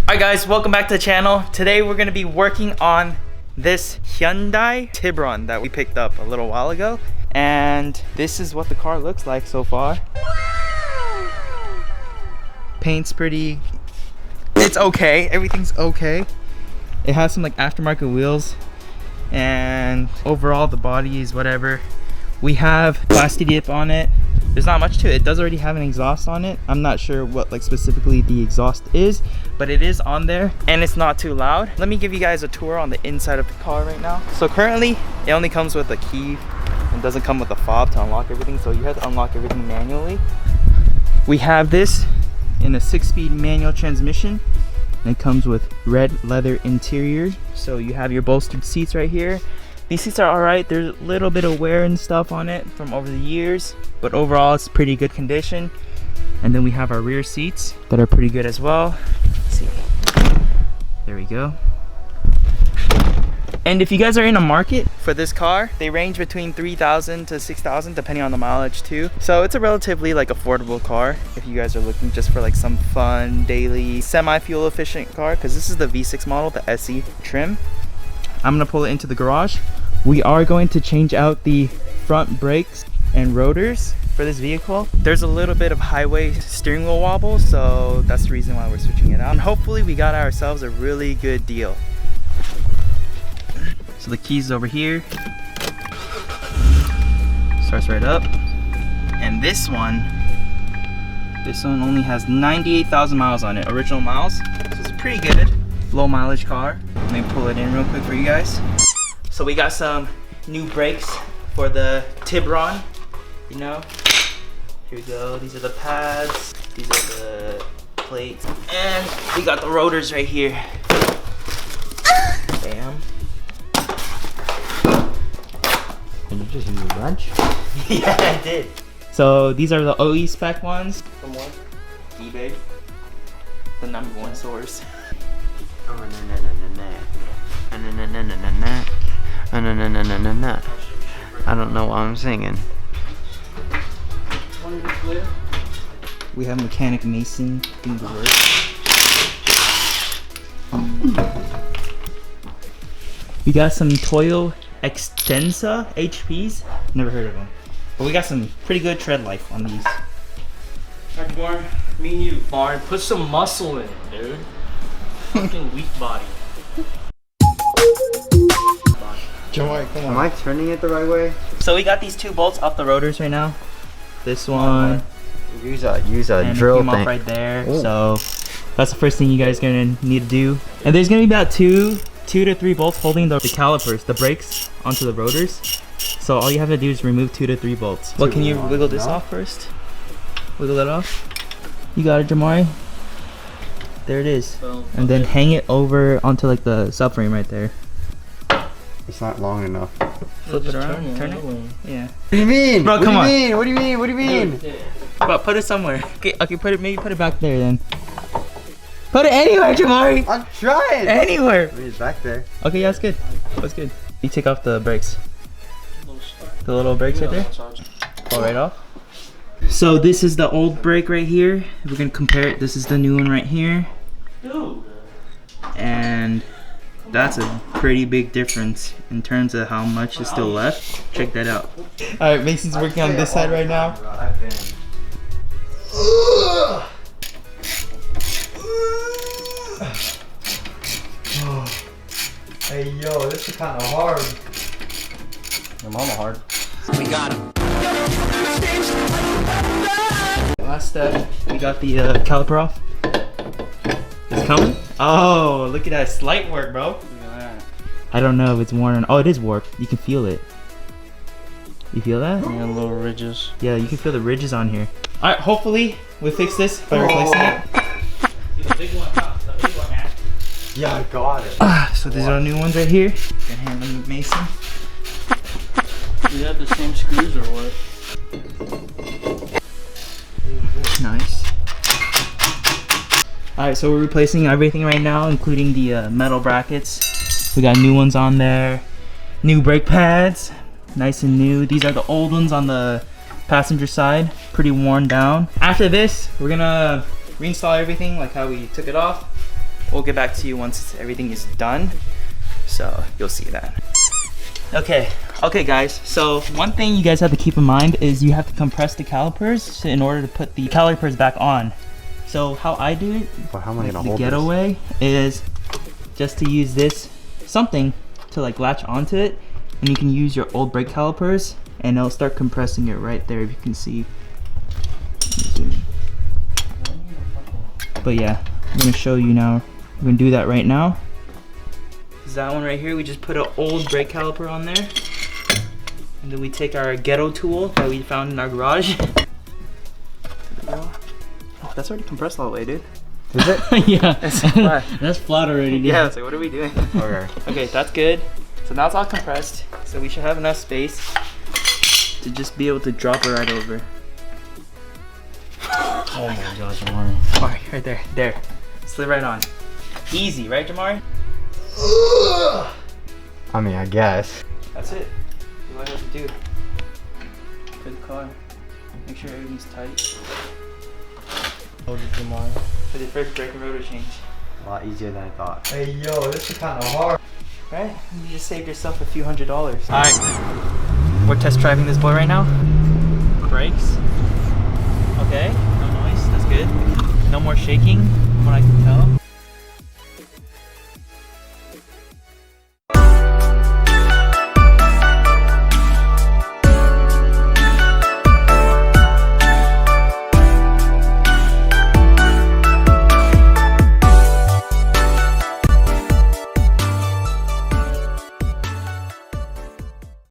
Alright guys, welcome back to the channel. Today we're going to be working on this Hyundai Tiburon that we picked up a little while ago. And this is what the car looks like so far. Paint's pretty... it's okay. Everything's okay. It has some like aftermarket wheels. And overall the body is whatever. We have glass dip on it. There's not much to it. It does already have an exhaust on it. I'm not sure what like specifically the exhaust is, but it is on there and it's not too loud. Let me give you guys a tour on the inside of the car right now. So currently it only comes with a key and doesn't come with a fob to unlock everything, so you have to unlock everything manually. We have this in a 6-speed manual transmission and it comes with red leather interior. So you have your bolstered seats right here. These seats are alright. There's a little bit of wear and stuff on it from over the years, but overall it's pretty good condition. And then we have our rear seats that are pretty good as well. Let's see. There we go. And if you guys are in a market for this car, they range between $3,000 to $6,000 depending on the mileage too. So it's a relatively like affordable car if you guys are looking just for like some fun daily semi-fuel efficient car, because this is the V6 model, the SE trim. I'm gonna pull it into the garage. We are going to change out the front brakes and rotors for this vehicle. There's a little bit of highway steering wheel wobble, so that's the reason why we're switching it out. And hopefully we got ourselves a really good deal. So the keys over here. Starts right up. And this one only has 98,000 miles on it, original miles. So it's pretty good. Low mileage car. Let me pull it in real quick for you guys. So we got some new brakes for the Tiburon, you know. Here we go. These are the pads. These are the plates. And we got the rotors right here. Bam. Did you just use a wrench? Yeah, I did. So these are the OE spec ones from what? eBay. The #1 source. I don't know why I'm singing. We have mechanic Mason doing the work. We got some Toyo Extensa HPs. Never heard of them, but we got some pretty good tread life on these. Alright, Barn, me and you. Barn, put some muscle in it, dude. Fucking weak body. Joy, come on. Am I turning it the right way? So we got these two bolts off the rotors right now. This one. Use a and drill thing right there. Ooh. So that's the first thing you guys gonna need to do. And there's gonna be about two to three bolts holding the calipers, the brakes, onto the rotors. So all you have to do is remove 2 to 3 bolts. Well, can you wiggle this off first? Wiggle it off. You got it, Jamari. There it is. And then hang it over onto like the subframe right there. It's not long enough. Flip it around. Turn it. Yeah. What do you mean? Bro, come on. What do you mean? What do you mean? But put it somewhere. Okay, maybe put it back there then. Put it anywhere, Jamari. I'm trying. Anywhere. It's back there. Okay, yeah, that's good. That's good. You take off the brakes. The little brakes right there. Fall right off. So this is the old brake right here. We're gonna compare it. This is the new one right here. And that's a pretty big difference in terms of how much is still left. Check that out. All right, Mason's working on this side right now. Hey yo, this is kind of hard. Your mama hard. We got him. Last step, we got the caliper off. It's coming? Oh, look at that slight work, bro. Look at that. I don't know if it's worn. Oh, it is warped. You can feel it. You feel that? Yeah, little ridges. Yeah, you can feel the ridges on here. All right, hopefully we fix this by replacing it. The big one, the big one, man. Yeah, I got it. So these are new ones right here. Gonna hand them to Mason. Do you have the same screws or what? Nice. Alright, so we're replacing everything right now, including the metal brackets. We got new ones on there. New brake pads. Nice and new. These are the old ones on the passenger side. Pretty worn down. After this, we're gonna reinstall everything like how we took it off. we'll get back to you once everything is done. So you'll see that. Okay guys, so one thing you guys have to keep in mind is you have to compress the calipers in order to put the calipers back on. So how I do it, But how am I like gonna the hold getaway, is just to use this something to like latch onto it, and you can use your old brake calipers and it'll start compressing it right there, if you can see. But yeah, I'm gonna show you now. We're gonna do that right now. Is that one right here? We just put an old brake caliper on there, and then we take our ghetto tool that we found in our garage. Oh, that's already compressed all the way, dude. Is it? Yeah. That's flat. That's flat already, dude. Yeah, it's like, what are we doing? Okay. Okay, that's good. So now it's all compressed, so we should have enough space to just be able to drop it right over. Oh my gosh, Jamari. Alright, right there. There. Slid right on. Easy, right, Jamari? I mean, I guess. That's it. That's what I have to do for the car. Make sure everything's tight. For the first brake and rotor change. A lot easier than I thought. Hey yo, this is kind of hard. Right? You just saved yourself a few $100s. Alright. We're test driving this boy right now. Brakes. Okay. No noise. That's good. No more shaking, from what I can tell.